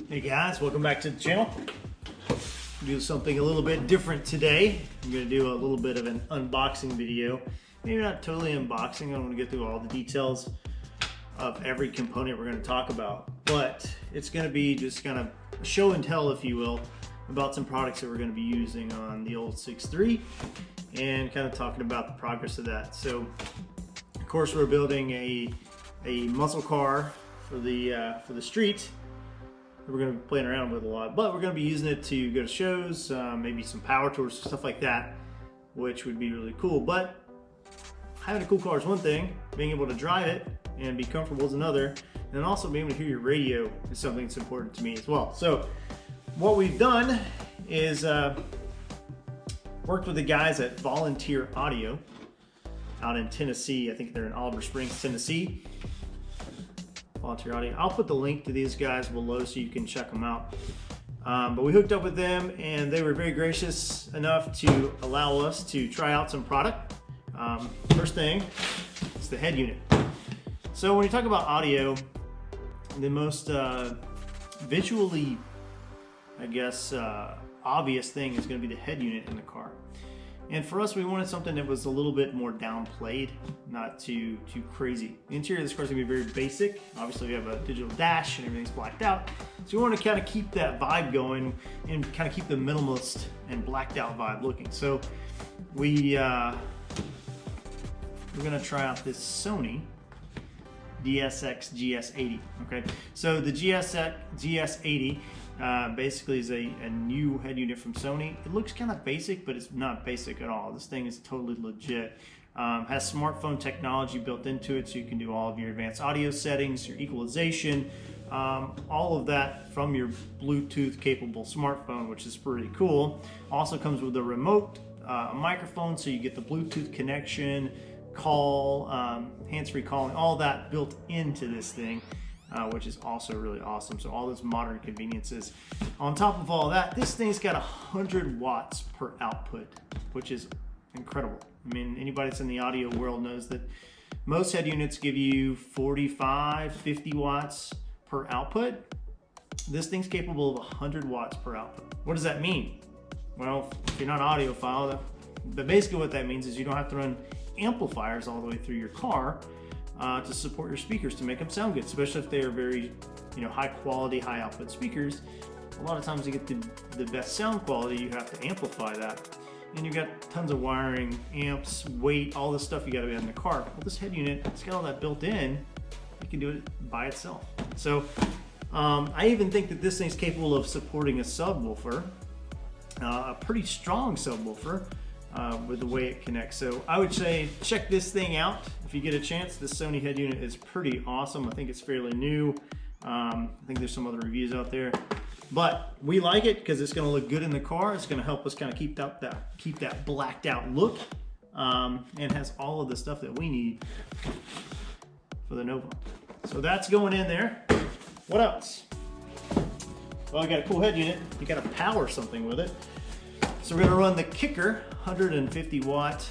Hey guys, welcome back to the channel. Do something a little bit different today. I'm going to do a little bit of an unboxing video. Maybe not totally unboxing. I don't want to get through all the details of every component we're going to talk about, but it's going to be just kind of show and tell, if you will, about some products that we're going to be using on the old 6.3 and kind of talking about the progress of that. So, of course, we're building a muscle car for the street. We're going to be playing around with a lot, but we're going to be using it to go to shows, maybe some power tours, stuff like that, which would be really cool. But having a cool car is one thing, being able to drive it and be comfortable is another, and then also being able to hear your radio is something that's important to me as well. So what we've done is worked with the guys at Volunteer Audio out in Tennessee. I think they're in Oliver Springs, Tennessee. Volunteer Audio. I'll put the link to these guys below so you can check them out. But we hooked up with them and they were very gracious enough to allow us to try out some product. First thing is the head unit. So when you talk about audio, the most visually, I guess, obvious thing is going to be the head unit in the car. And for us, we wanted something that was a little bit more downplayed, not too crazy. The interior of this car is going to be very basic. Obviously, we have a digital dash and everything's blacked out. So we want to kind of keep that vibe going and kind of keep the minimalist and blacked out vibe looking. So we're going to try out this Sony DSX GS80. Okay, so the GSX GS80 basically is a new head unit from Sony. It looks kind of basic, but it's not basic at all. This thing is totally legit. Has smartphone technology built into it, so you can do all of your advanced audio settings, your equalization, all of that from your Bluetooth capable smartphone, which is pretty cool. Also comes with a remote, a microphone, so you get the Bluetooth connection, call, hands-free calling, all that built into this thing. Which is also really awesome. So all those modern conveniences. On top of all that, this thing's got 100 watts per output, which is incredible. I mean, anybody that's in the audio world knows that most head units give you 45, 50 watts per output. This thing's capable of 100 watts per output. What does that mean? Well, if you're not an audiophile, but basically what that means is you don't have to run amplifiers all the way through your car to support your speakers to make them sound good, especially if they are very, high quality, high output speakers. A lot of times to get the best sound quality, you have to amplify that. And you've got tons of wiring, amps, weight, all this stuff you gotta have in the car. Well, this head unit, it's got all that built in, you can do it by itself. So I even think that this thing's capable of supporting a subwoofer, a pretty strong subwoofer, with the way it connects. So I would say check this thing out if you get a chance. This Sony head unit is pretty awesome. I think it's fairly new. I think there's some other reviews out there, but we like it because it's going to look good in the car. It's going to help us kind of keep that blacked out look, and has all of the stuff that we need for the Nova. So that's going in there. What else? Well, I got a cool head unit. You got to power something with it. So we're going to run the Kicker 150 watt.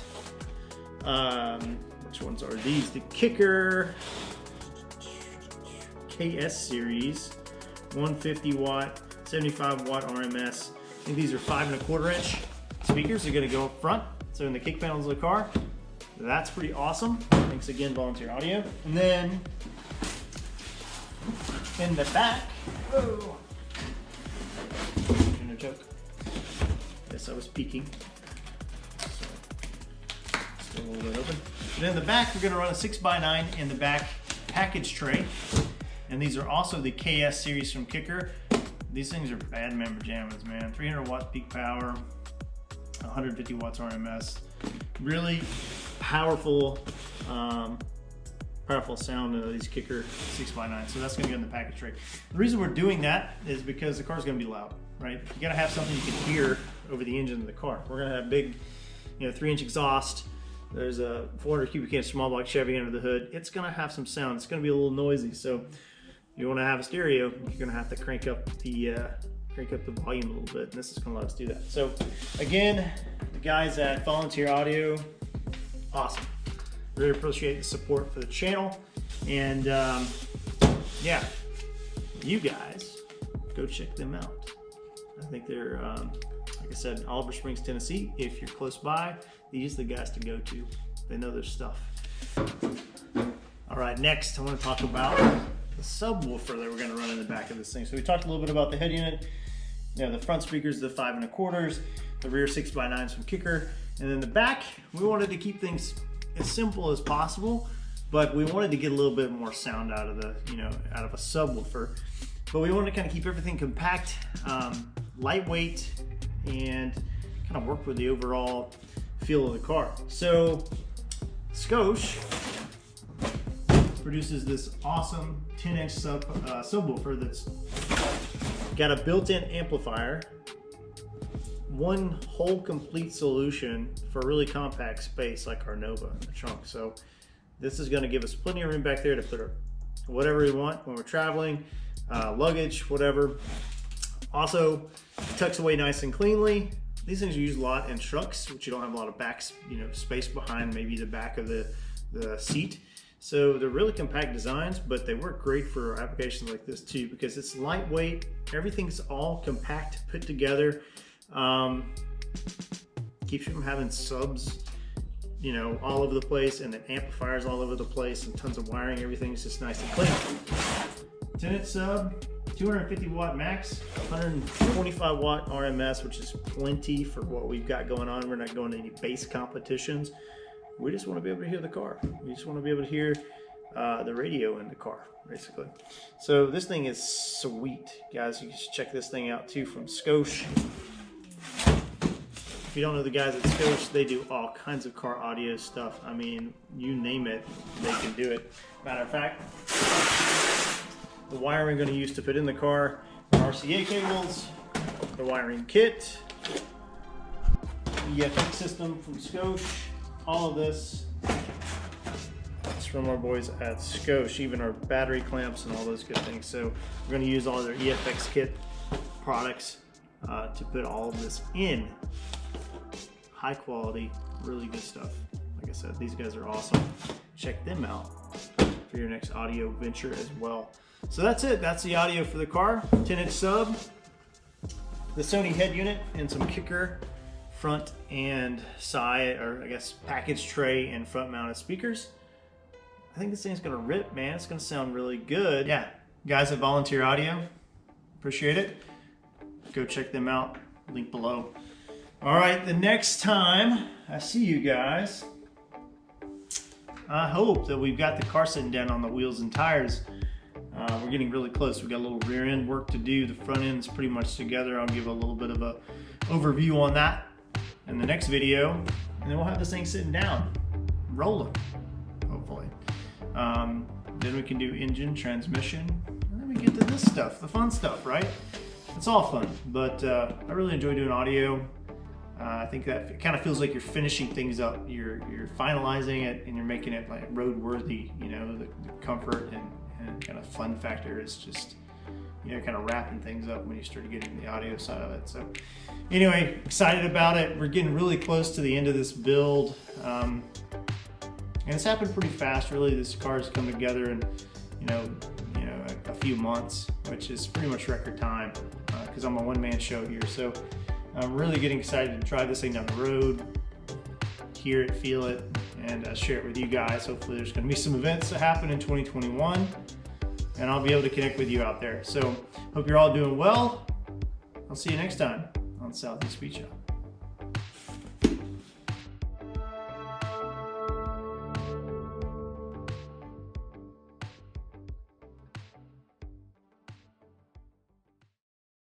Which ones are these? The Kicker KS series, 150 watt, 75 watt RMS. I think these are 5¼ inch speakers. They're going to go up front, so in the kick panels of the car. That's pretty awesome. Thanks again, Volunteer Audio. And then in the back, whoa, no joke. Yes, I was peeking. So, still a little bit open. And in the back, we're going to run a 6x9 in the back package tray. And these are also the KS series from Kicker. These things are bad man pajamas, man. 300 watts peak power, 150 watts RMS. Really powerful, powerful sound of these Kicker 6x9. So that's going to go in the package tray. The reason we're doing that is because the car's going to be loud, right? You got to have something you can hear over the engine of the car. We're going to have big, 3-inch exhaust. There's a 400 cubic inch small block Chevy under the hood. It's going to have some sound. It's going to be a little noisy. So if you want to have a stereo, you're going to have to crank up the volume a little bit. And this is going to let us do that. So again, the guys at Volunteer Audio, awesome. Really appreciate the support for the channel. And yeah, you guys, go check them out. I think they're, like I said, Oliver Springs, Tennessee. If you're close by, these are the guys to go to. They know their stuff. All right, next I want to talk about the subwoofer that we're going to run in the back of this thing. So we talked a little bit about the head unit. You know, the front speakers, the 5 1/4, the rear 6x9s from Kicker, and then the back, we wanted to keep things as simple as possible, but we wanted to get a little bit more sound out of the, out of a subwoofer. But we wanted to kind of keep everything compact, lightweight, and kind of work with the overall feel of the car. So Scosche produces this awesome 10-inch subwoofer that's got a built-in amplifier, one whole complete solution for a really compact space like our Nova in the trunk. So this is going to give us plenty of room back there to put whatever we want when we're traveling, luggage, whatever. Also tucks away nice and cleanly. These things are used a lot in trucks, which you don't have a lot of back, space behind maybe the back of the seat. So they're really compact designs, but they work great for applications like this too, because it's lightweight. Everything's all compact, put together. Keeps you from having subs, all over the place, and then amplifiers all over the place, and tons of wiring. Everything's just nice and clean. 10-inch sub, 250 watt max, 125 watt RMS, which is plenty for what we've got going on. We're not going to any bass competitions. We just want to be able to hear the car. We just want to be able to hear the radio in the car, basically. So this thing is sweet, guys. You should check this thing out too from Scosche. If you don't know the guys at Scosche, they do all kinds of car audio stuff. I mean, you name it, they can do it. Matter of fact, the wiring I'm going to use to put in the car, RCA cables, the wiring kit, the EFX system from Scosche. All of this is from our boys at Scosche, even our battery clamps and all those good things. So we're going to use all their EFX kit products to put all of this in. High quality, really good stuff. Like I said, these guys are awesome. Check them out for your next audio venture as well. So that's it. That's the audio for the car. 10-inch sub, the Sony head unit, and some Kicker front and side, or I guess package tray and front mounted speakers. I think this thing's gonna rip, man. It's gonna sound really good. Yeah, guys at Volunteer Audio, appreciate it. Go check them out, link below. All right, the next time I see you guys, I hope that we've got the car sitting down on the wheels and tires. We're getting really close. We've got a little rear end work to do. The front end is pretty much together. I'll give a little bit of a overview on that in the next video, and then we'll have this thing sitting down, rolling, hopefully. Then we can do engine, transmission, and then we get to this stuff, the fun stuff, right? It's all fun, but I really enjoy doing audio. I think that it kind of feels like you're finishing things up. You're finalizing it, and you're making it like roadworthy. The comfort and kind of fun factor is just, kind of wrapping things up when you start getting the audio side of it. So anyway, excited about it. We're getting really close to the end of this build. And it's happened pretty fast, really. This car has come together in, a few months, which is pretty much record time, because I'm a one-man show here. So I'm really getting excited to try this thing down the road, hear it, feel it, and share it with you guys. Hopefully there's going to be some events that happen in 2021, and I'll be able to connect with you out there. So hope you're all doing well. I'll see you next time on Southeast Speed Shop.